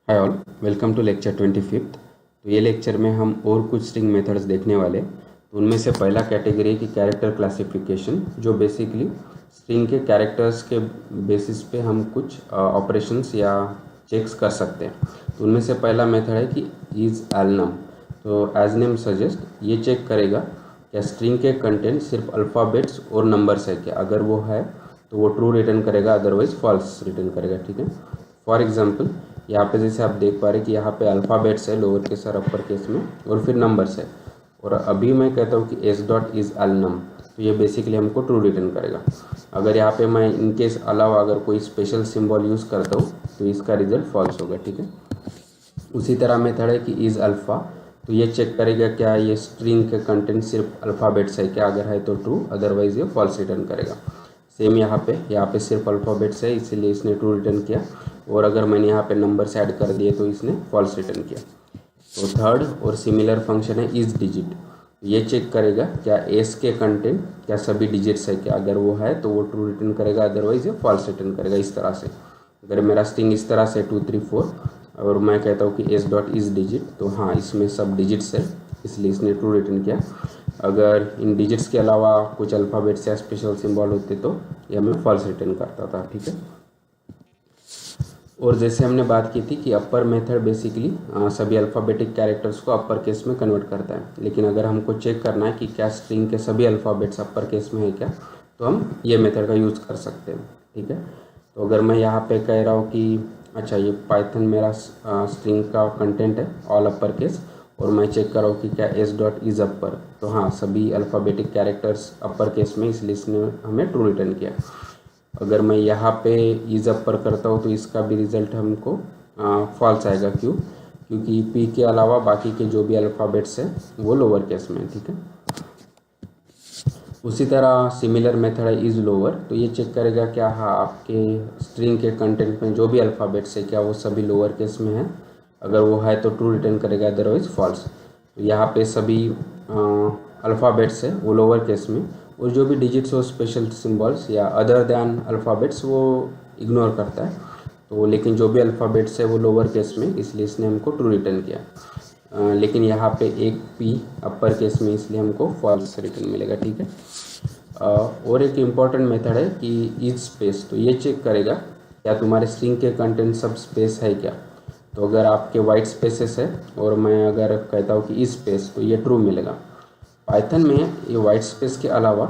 Hi all, welcome to lecture 25। तो ये lecture में हम और कुछ स्ट्रिंग मेथड्स देखने वाले। तो उनमें से पहला कैटेगरी है कि कैरेक्टर क्लासिफिकेशन, जो बेसिकली स्ट्रिंग के कैरेक्टर्स के बेसिस पे हम कुछ ऑपरेशंस या चेक्स कर सकते हैं। तो उनमें से पहला मेथड है कि इज़ एलनम। तो एज नेम सजेस्ट ये चेक करेगा क्या स्ट्रिंग के कंटेंट सिर्फ अल्फ़ाबेट्स और नंबर्स है क्या। अगर वो है तो वो ट्रू रिटर्न करेगा, अदरवाइज फॉल्स रिटर्न करेगा। ठीक है। फॉर एग्जांपल यहाँ पे जैसे आप देख पा रहे हैं कि यहाँ पे अल्फ़ाबेट्स है लोअर केस और अपर केस में, और फिर नंबर्स है। और अभी मैं कहता हूँ कि एस डॉट इज़ एलनम, तो ये बेसिकली हमको ट्रू रिटर्न करेगा। अगर यहाँ पे मैं इनकेस अलावा अगर कोई स्पेशल सिंबल यूज़ करता हूँ तो इसका रिजल्ट फॉल्स होगा। ठीक है। उसी तरह मेथड है कि इज़ अल्फ़ा, तो ये चेक करेगा क्या ये स्ट्रिंग के कंटेंट सिर्फ अल्फ़ाबेट्स है क्या। अगर है तो ट्रू, अदरवाइज ये फॉल्स रिटर्न करेगा। सेम यहाँ पे सिर्फ अल्फ़ाबेट्स है, इसीलिए इसने ट्रू रिटर्न किया। और अगर मैंने यहाँ पे नंबर्स ऐड कर दिए तो इसने फॉल्स रिटर्न किया। तो थर्ड और सिमिलर फंक्शन है इज़ डिजिट। ये चेक करेगा क्या एस के कंटेंट क्या सभी डिजिट्स है क्या। अगर वो है तो वो ट्रू रिटर्न करेगा, अदरवाइज ये फॉल्स रिटर्न करेगा। इस तरह से अगर मेरा स्ट्रिंग इस तरह से 2 3 4 और मैं कहता हूँ कि एस डॉट इज़ डिजिट, तो हाँ इसमें सब डिजिट्स है, इसलिए इसने ट्रू रिटर्न किया। अगर इन डिजिट्स के अलावा कुछ अल्फ़ाबेट्स या स्पेशल सिंबल होते तो ये हमें फॉल्स रिटर्न करता था। ठीक है। और जैसे हमने बात की थी कि अपर मेथड बेसिकली सभी अल्फ़ाबेटिक कैरेक्टर्स को अपर केस में कन्वर्ट करता है। लेकिन अगर हमको चेक करना है कि क्या स्ट्रिंग के सभी अल्फ़ाबेट्स अपर केस में है क्या, तो हम ये मेथड का यूज़ कर सकते हैं। ठीक है। तो अगर मैं यहाँ पे कह रहा हूँ कि अच्छा ये पाइथन मेरा स्ट्रिंग का कंटेंट है ऑल अपर केस, और मैं चेक कर रहा हूँ कि क्या एस डॉट इज़ अपर, तो हाँ सभी अल्फ़ाबेटिक कैरेक्टर्स अपर केस में, इसलिए इसने हमें ट्रू रिटर्न किया। अगर मैं यहाँ पे इज़ अपर करता हूँ तो इसका भी रिज़ल्ट हमको फॉल्स आएगा। क्यों? क्योंकि पी के अलावा बाकी के जो भी अल्फ़ाबेट्स हैं वो लोअर केस में है। ठीक है। उसी तरह सिमिलर मेथड है इज़ लोअर, तो ये चेक करेगा क्या हाँ आपके स्ट्रिंग के कंटेंट में जो भी अल्फ़ाबेट्स है क्या वो सभी लोअर केस में है। अगर वो है तो ट्रू रिटर्न करेगा, अदरवाइज फॉल्स। तो यहाँ पे सभी अल्फ़ाबेट्स है वो लोअर केस में, और जो भी डिजिट्स हो स्पेशल सिंबल्स या अदर दैन अल्फ़ाबेट्स वो इग्नोर करता है। तो लेकिन जो भी अल्फ़ाबेट्स है वो लोअर केस में, इसलिए इसने हमको ट्रू रिटर्न किया। लेकिन यहाँ पे एक पी अपर केस में, इसलिए हमको फॉल्स रिटर्न मिलेगा। ठीक है। और एक इम्पॉर्टेंट मेथड है कि इज स्पेस, तो ये चेक करेगा क्या तुम्हारे स्ट्रिंग के कंटेंट सब स्पेस है क्या। तो अगर आपके वाइट स्पेसेस है और मैं अगर कहता हूँ कि इज स्पेस, तो ये ट्रू मिलेगा। पाइथन में ये वाइट स्पेस के अलावा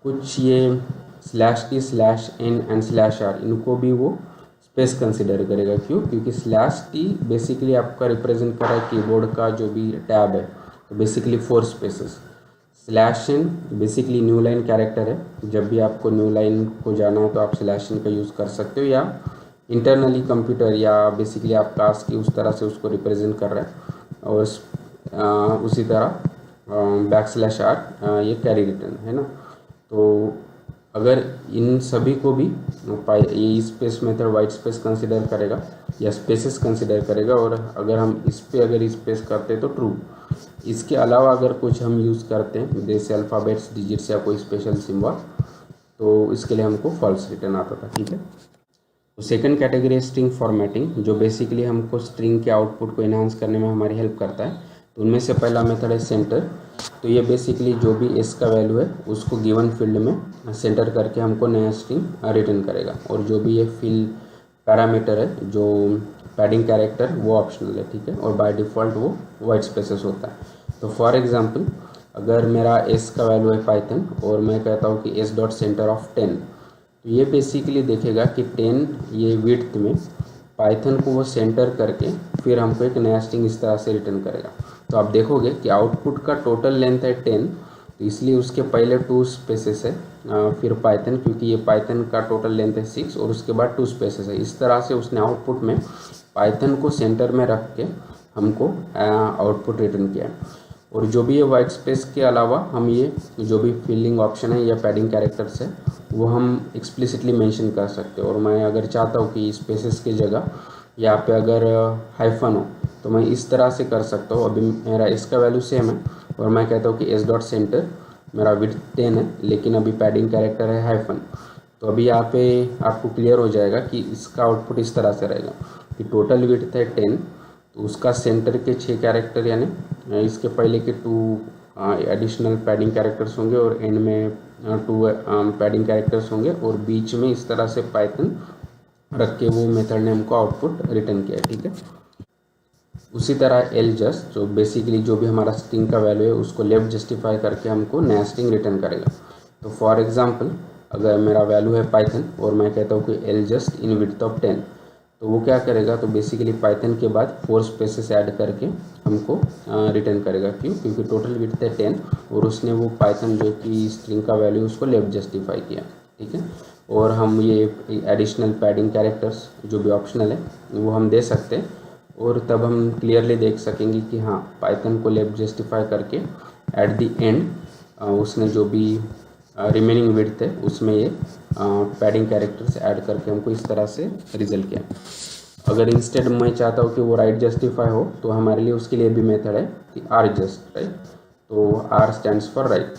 कुछ ये slash t slash n and slash r, इनको भी वो स्पेस कंसिडर करेगा। क्यों? क्योंकि स्लैश टी बेसिकली आपका रिप्रेजेंट कर रहा है कीबोर्ड का जो भी टैब है, तो basically 4 spaces. Slash n basically new line character है, जब भी आपको न्यू लाइन को जाना है तो आप स्लैश एन का यूज़ कर सकते हो, या इंटरनली कंप्यूटर या बेसिकली आप टास्क की उस तरह से उसको रिप्रेजेंट कर रहा है। और उसी तरह बैक स्लैश आर ये कैरी रिटर्न है ना। तो अगर इन सभी को भी ये space method white space consider करेगा या स्पेसेस कंसिडर करेगा, और अगर हम इस पे अगर स्पेस करते हैं तो ट्रू। इसके अलावा अगर कुछ हम यूज़ करते हैं जैसे अल्फ़ाबेट्स डिजिट्स या कोई स्पेशल सिंबल, तो इसके लिए हमको फॉल्स रिटर्न आता था। ठीक है। तो सेकंड कैटेगरी है स्ट्रिंग फॉर्मेटिंग, जो बेसिकली हमको स्ट्रिंग के आउटपुट को इन्हांस करने में हमारी हेल्प करता है। तो उनमें से पहला मेथड है सेंटर। तो ये बेसिकली जो भी एस का वैल्यू है उसको गिवन फील्ड में सेंटर करके हमको नया स्ट्रिंग रिटर्न करेगा। और जो भी ये फील्ड पैरामीटर है जो पैडिंग कैरेक्टर वो ऑप्शनल है। ठीक है। और बाय डिफ़ॉल्ट वो वाइट स्पेसेस होता है। तो फॉर एग्जांपल अगर मेरा एस का वैल्यू है पाइथन और मैं कहता हूँ कि एस डॉट सेंटर ऑफ 10, तो ये बेसिकली देखेगा कि 10 ये विड्थ में पाइथन को वो सेंटर करके फिर हमको एक नया स्ट्रिंग इस तरह से रिटर्न करेगा। तो आप देखोगे कि आउटपुट का टोटल लेंथ है 10, तो इसलिए उसके पहले 2 स्पेसेस है, फिर पाइथन क्योंकि ये पाइथन का टोटल लेंथ है 6, और उसके बाद 2 स्पेसेस है। इस तरह से उसने आउटपुट में पाइथन को सेंटर में रख के हमको आउटपुट रिटर्न किया है। और जो भी ये वाइट स्पेस के अलावा हम ये जो भी फिलिंग ऑप्शन है या पैडिंग कैरेक्टर्स है वो हम एक्सप्लिसिटली मेंशन कर सकते हैं। और मैं अगर चाहता हूँ कि स्पेसेस की जगह यहाँ पे अगर हाइफन हो तो मैं इस तरह से कर सकता हूँ। अभी मेरा इसका वैल्यू सेम है और मैं कहता हूँ कि एस डॉट सेंटर मेरा विड्थ 10 है, लेकिन अभी पैडिंग कैरेक्टर है हाइफन, तो अभी यहाँ पे आपको क्लियर हो जाएगा कि इसका आउटपुट इस तरह से रहेगा कि टोटल विड्थ है 10, तो उसका सेंटर के 6 कैरेक्टर यानी इसके पहले के 2 एडिशनल पैडिंग कैरेक्टर्स होंगे और एंड में 2 पैडिंग कैरेक्टर्स होंगे और बीच में इस तरह से पाइथन रख के वो मेथड ने हमको आउटपुट रिटर्न किया है। ठीक है, उसी तरह एल जस्ट जो बेसिकली जो भी हमारा स्ट्रिंग का वैल्यू है उसको लेफ्ट जस्टिफाई करके हमको नया स्ट्रिंग रिटर्न करेगा। तो फॉर एग्जांपल अगर मेरा वैल्यू है पाइथन और मैं कहता हूँ कि L just in width of 10, तो वो क्या करेगा, तो बेसिकली पाइथन के बाद 4 स्पेसेस ऐड करके हमको रिटर्न करेगा। क्यों? क्योंकि टोटल विड्थ है 10 और उसने वो पाइथन जो कि स्ट्रिंग का वैल्यू उसको लेफ्ट जस्टिफाई किया। ठीक है, और हम ये एडिशनल पैडिंग कैरेक्टर्स जो भी ऑप्शनल है वो हम दे सकते हैं और तब हम क्लियरली देख सकेंगे कि हाँ पाइथन को लेफ्ट जस्टिफाई करके एट द एंड उसने जो भी रिमेनिंग विड्थ है उसमें ये पैडिंग कैरेक्टर्स ऐड करके हमको इस तरह से रिजल्ट किया। अगर इंस्टेड मैं चाहता हूँ कि वो राइट जस्टिफाई हो तो हमारे लिए उसके लिए भी मेथड है कि आर जस्ट, राइट। तो आर स्टैंड्स फॉर राइट।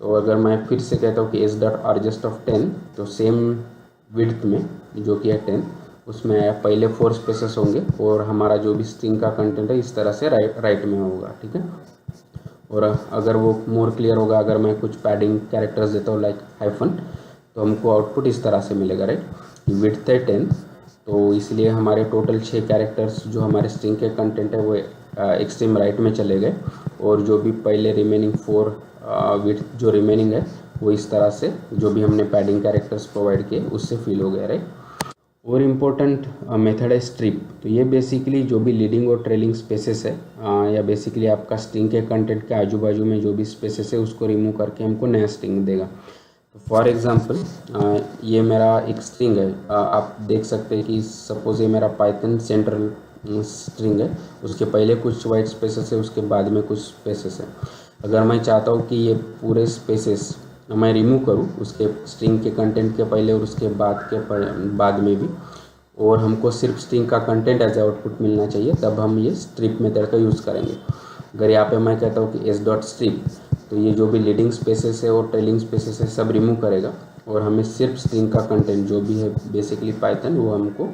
तो अगर मैं फिर से कहता हूँ कि S dot are just of 10, तो सेम विड्थ में जो कि है 10 उसमें पहले 4 स्पेसेस होंगे और हमारा जो भी स्ट्रिंग का कंटेंट है इस तरह से राइट में होगा। ठीक है, और अगर वो मोर क्लियर होगा अगर मैं कुछ पैडिंग कैरेक्टर्स देता हूँ लाइक हाइफन, तो हमको आउटपुट इस तरह से मिलेगा, राइट। विड्थ है 10, तो इसलिए हमारे टोटल 6 कैरेक्टर्स जो हमारे स्ट्रिंग के कंटेंट है वो एक्सट्रीम राइट में चले गए और जो भी पहले रिमेनिंग 4 विड्थ जो रिमेनिंग है वो इस तरह से जो भी हमने पैडिंग कैरेक्टर्स प्रोवाइड किए उससे फिल हो गए, राइट। और इम्पोर्टेंट मेथड है स्ट्रिप। तो ये बेसिकली जो भी लीडिंग और ट्रेलिंग स्पेसेस है या बेसिकली आपका स्ट्रिंग के कंटेंट के आजू बाजू में जो भी स्पेसेस है उसको रिमूव करके हमको नया स्ट्रिंग देगा। तो फॉर एग्जांपल ये मेरा एक स्ट्रिंग है, आप देख सकते हैं कि सपोज ये मेरा पाइथन सेंट्रल स्ट्रिंग है, उसके पहले कुछ वाइट स्पेसेस है उसके बाद में कुछ स्पेसेस है। अगर मैं चाहता हूँ कि ये पूरे स्पेसेस मैं रिमूव करूँ उसके स्ट्रिंग के कंटेंट के पहले और उसके बाद में भी, और हमको सिर्फ स्ट्रिंग का कंटेंट एज आउटपुट मिलना चाहिए, तब हम ये स्ट्रिप मेथड का यूज़ करेंगे। अगर यहाँ पे मैं कहता हूँ कि एस डॉट स्ट्रिप, तो ये जो भी लीडिंग स्पेसेस है और ट्रेलिंग स्पेसेस है सब रिमूव करेगा और हमें सिर्फ स्ट्रिंग का कंटेंट जो भी है बेसिकली पाइथन वो हमको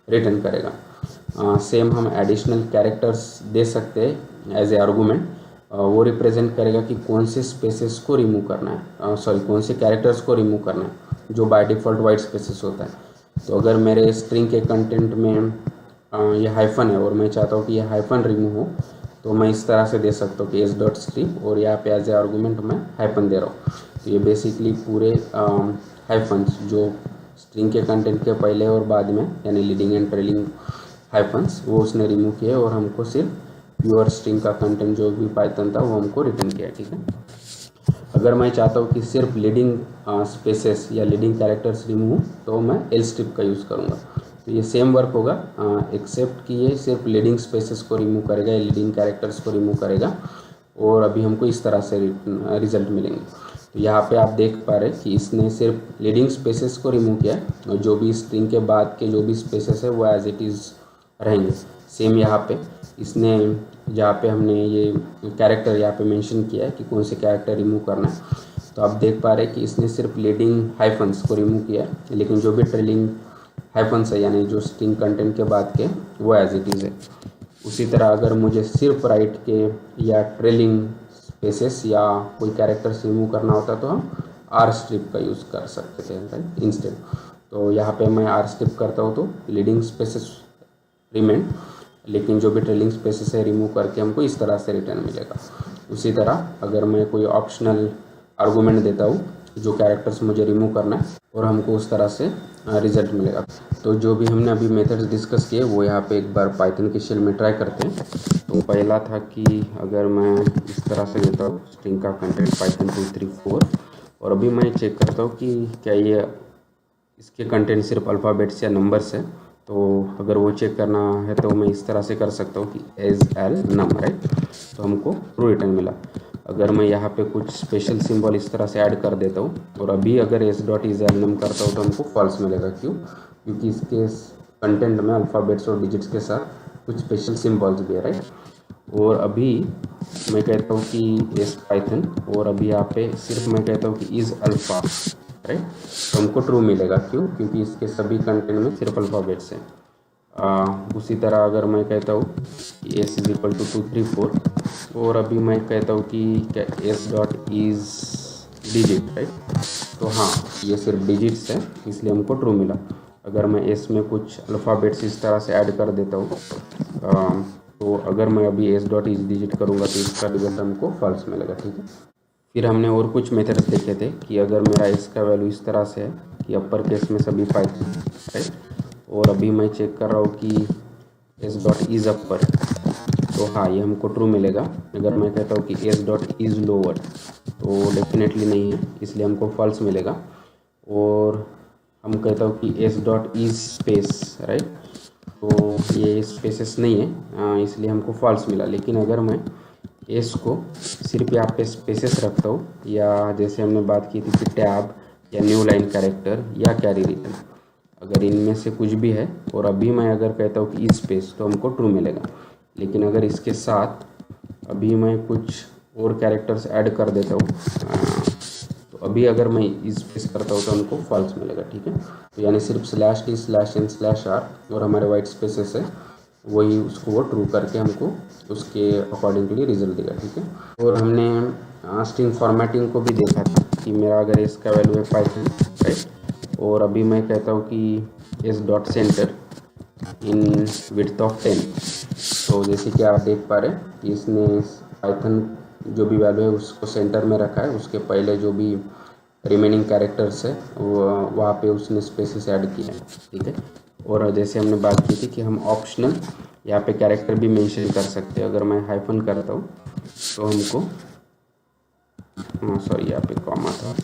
रिटर्न करेगा। सेम हम एडिशनल कैरेक्टर्स दे सकते हैं एज ए आर्गूमेंट, वो रिप्रेजेंट करेगा कि कौन से स्पेसेस को रिमूव करना है, कौन से कैरेक्टर्स को रिमूव करना है जो बाय डिफ़ॉल्ट वाइट स्पेसेस होता है। तो अगर मेरे स्ट्रिंग के कंटेंट में ये हाइफन है और मैं चाहता हूँ कि ये हाइफन रिमूव हो, तो मैं इस तरह से दे सकता हूँ कि एस डॉट स्ट्रिप और यहाँ पे एज ए आर्गूमेंट मैं हाइफन दे रहा हूँ। तो ये बेसिकली पूरे हाइफन्स जो स्ट्रिंग के कंटेंट के पहले और बाद में यानी लीडिंग एंड ट्रेलिंग हाइफन्स वो उसने रिमूव किए और हमको सिर्फ प्योर स्ट्रिंग का कंटेंट जो भी पाइथन था वो हमको रिटर्न किया। ठीक है, अगर मैं चाहता हूँ कि सिर्फ लीडिंग स्पेसेस या लीडिंग कैरेक्टर्स रिमूव, तो मैं एल स्ट्रिप का यूज़ करूँगा। तो ये सेम वर्क होगा एक्सेप्ट कि ये सिर्फ लीडिंग स्पेसेस को रिमूव करेगा या लीडिंग कैरेक्टर्स को रिमूव करेगा और अभी हमको इस तरह से रिजल्ट मिलेंगे। तो यहाँ पे आप देख पा रहे कि इसने सिर्फ लीडिंग स्पेसेस को रिमूव किया और जो भी स्ट्रिंग के बाद के जो भी स्पेसेस है वो एज इट इज़ रहेंगे। सेम यहाँ पे इसने जहाँ पे हमने ये कैरेक्टर यहाँ पे मेंशन किया है कि कौन से कैरेक्टर रिमूव करना है, तो आप देख पा रहे हैं कि इसने सिर्फ लीडिंग हाइफन्स को रिमूव किया है, लेकिन जो भी ट्रेलिंग हाइफन्स है यानी जो स्ट्रिंग कंटेंट के बाद के वो एज इट इज़ है। उसी तरह अगर मुझे सिर्फ राइट के या ट्रेलिंग स्पेसेस या कोई कैरेक्टर्स रिमूव करना होता तो हम आर स्ट्रिप का यूज़ कर सकते थे, राइट, इंस्टेड। तो यहाँ पे मैं आर स्ट्रिप करता हूँ तो लीडिंग स्पेसेस रिमेन, लेकिन जो भी ट्रेलिंग स्पेसेस है रिमूव करके हमको इस तरह से रिटर्न मिलेगा। उसी तरह अगर मैं कोई ऑप्शनल आर्गूमेंट देता हूँ जो कैरेक्टर्स मुझे रिमूव करना है और हमको उस तरह से रिजल्ट मिलेगा। तो जो भी हमने अभी मेथड्स डिस्कस किए वो यहाँ पे एक बार पाइथन के शेल में ट्राई करते हैं। तो पहला था कि अगर मैं इस तरह से देता हूँ स्ट्रिंग का कंटेंट पाइथन 234 और अभी मैं चेक करता हूँ कि क्या ये इसके कंटेंट सिर्फ अल्फ़ाबेट्स या नंबर्स है। तो अगर वो चेक करना है तो मैं इस तरह से कर सकता हूँ कि एज एल नम, राइट, तो हमको ट्रू रिटर्न मिला। अगर मैं यहाँ पे कुछ स्पेशल सिंबल इस तरह से ऐड कर देता हूँ और अभी अगर एस डॉट इज एल नम करता हूँ तो हमको फॉल्स मिलेगा। क्यों? क्योंकि इसके कंटेंट में अल्फ़ाबेट्स और डिजिट्स के साथ कुछ स्पेशल सिंबल्स भी है, राइट। और अभी मैं कहता हूँ कि एस पाइथन और अभी यहाँ पे सिर्फ मैं कहता हूँ कि इज़ अल्फ़ा, राइट। तो हमको ट्रू मिलेगा, क्यों? क्योंकि इसके सभी कंटेंट में सिर्फ अल्फ़ाबेट्स हैं। उसी तरह अगर मैं कहता हूँ कि एस इज इक्वल टू 2 3 4 और अभी मैं कहता हूँ कि S dot is digit, right. तो हाँ, ये सिर्फ डिजिट्स है, इसलिए हमको ट्रू मिला। अगर मैं एस में कुछ अल्फ़ाबेट्स इस तरह से ऐड कर देता हूँ तो अगर मैं अभी एस डॉट इज डिजिट करूँगा तो इसका रिजल्ट हमको फॉल्स मिलेगा, ठीक है। फिर हमने और कुछ मेथड्स देखे थे कि अगर मेरा एस का वैल्यू इस तरह से है कि अपर केस में सभी पाइथन, राइट, और अभी मैं चेक कर रहा हूँ कि एस डॉट इज़ अपर, तो हाँ, ये हमको ट्रू मिलेगा। अगर मैं कहता हूँ कि एस डॉट इज़ लोअर तो डेफिनेटली नहीं है, इसलिए हमको फॉल्स मिलेगा। और हम कहता हूँ कि S dot is space, right, तो ये स्पेसेस नहीं है, इसलिए हमको फॉल्स मिला। लेकिन अगर मैं एस को सिर्फ यहाँ पे स्पेसेस रखता हूँ, या जैसे हमने बात की थी कि टैब या न्यू लाइन कैरेक्टर या कैरी रिटर्न, अगर इनमें से कुछ भी है और अभी मैं अगर कहता हूँ कि इस स्पेस, तो हमको ट्रू मिलेगा। लेकिन अगर इसके साथ अभी मैं कुछ और कैरेक्टर्स ऐड कर देता हूँ तो अभी अगर मैं इस स्पेस करता हूँ तो हमको फॉल्स मिलेगा, ठीक है। तो यानी सिर्फ slash t slash n slash r और हमारे वाइट स्पेसेस है, वही उसको वो ट्रू करके हमको उसके अकॉर्डिंगली रिजल्ट देगा, ठीक है। और हमने स्ट्रिंग फॉर्मेटिंग को भी देखा था कि मेरा अगर इसका वैल्यू है पाइथन, राइट, और अभी मैं कहता हूँ कि S dot centre in width of 10, तो जैसे कि आप देख पा रहे हैं कि इसने पाइथन जो भी वैल्यू है उसको सेंटर में रखा है, उसके पहले जो भी रिमेनिंग कैरेक्टर्स है वहाँ पे उसने स्पेसेस ऐड किया है, ठीक है। और जैसे हमने बात की थी कि हम ऑप्शनल यहाँ पे कैरेक्टर भी मेंशन कर सकते हैं। अगर मैं हाइफन करता हूँ तो हमको सॉरी यहाँ पे कॉमा था,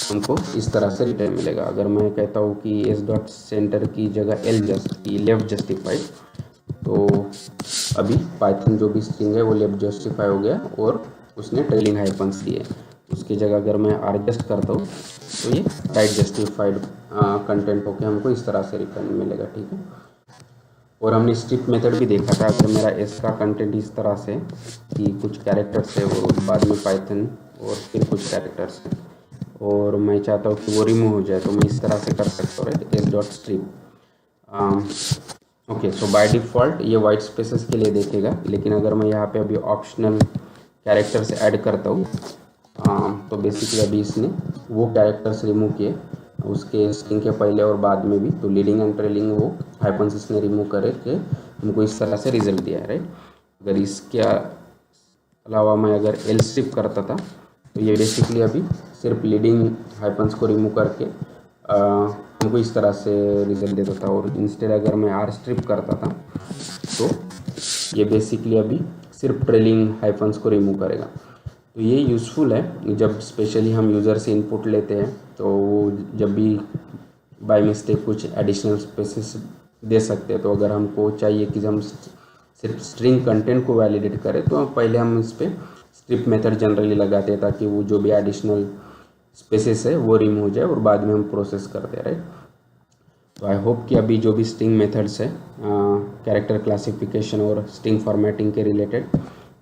हमको इस तरह से रिटर्न मिलेगा। अगर मैं कहता हूँ कि एस डॉट सेंटर की जगह एल जस्ट की लेफ्ट जस्टिफाइड, तो अभी पाइथन जो भी स्ट्रिंग है वो लेफ्ट जस्टिफाई हो गया और उसने ट्रेलिंग हाइफन्स दिए। उसकी जगह अगर मैं आर जस्ट करता हूँ तो ये राइट जस्टिफाइड कंटेंट होके हमको इस तरह से रिटर्न मिलेगा, ठीक है। और हमने स्ट्रिप मेथड भी देखा था। अगर मेरा एस का कंटेंट इस तरह से कि कुछ कैरेक्टर्स है और बाद में पाइथन और फिर कुछ कैरेक्टर्स है और मैं चाहता हूँ कि वो रिमूव हो जाए, तो मैं इस तरह से कर सकता हूँ, right, S dot strip. Okay, so by default ये वाइट स्पेसेस के लिए देखेगा, लेकिन अगर मैं यहाँ पे अभी ऑप्शनल कैरेक्टर्स ऐड करता हूँ तो बेसिकली अभी इसने वो कैरेक्टर्स रिमूव किए उसके स्ट्रिंग के पहले और बाद में भी, तो लीडिंग एंड ट्रेलिंग वो हाइफन्स इसने रिमूव करके हमको इस तरह से रिजल्ट दिया है, राइट। अगर इसके अलावा मैं अगर एल स्ट्रिप करता था तो ये बेसिकली अभी सिर्फ लीडिंग हाइफन्स को रिमूव करके हमको इस तरह से रिजल्ट देता था। और इंस्टेड अगर मैं आर स्ट्रिप करता था तो ये बेसिकली अभी सिर्फ ट्रेलिंग हाइफन्स को रिमूव करेगा। तो ये यूज़फुल है जब स्पेशली हम यूज़र से इनपुट लेते हैं, तो जब भी बाय मिस्टेक कुछ एडिशनल स्पेसेस दे सकते हैं। तो अगर हमको चाहिए कि हम सिर्फ स्ट्रिंग कंटेंट को वैलिडेट करें तो पहले हम इस पर स्ट्रिप मेथड जनरली लगाते हैं ताकि वो जो भी एडिशनल स्पेसेस है वो रिमूव हो जाए और बाद में हम प्रोसेस करते हैं, राइट। तो आई होप कि अभी जो भी स्ट्रिंग मेथड्स है कैरेक्टर क्लासिफिकेशन और स्ट्रिंग फॉर्मेटिंग के रिलेटेड,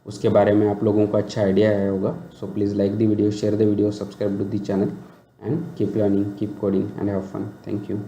उसके बारे में आप लोगों को अच्छा आइडिया आया होगा। So please like the video, share the video, subscribe to the channel and keep learning, keep coding and have fun. Thank you.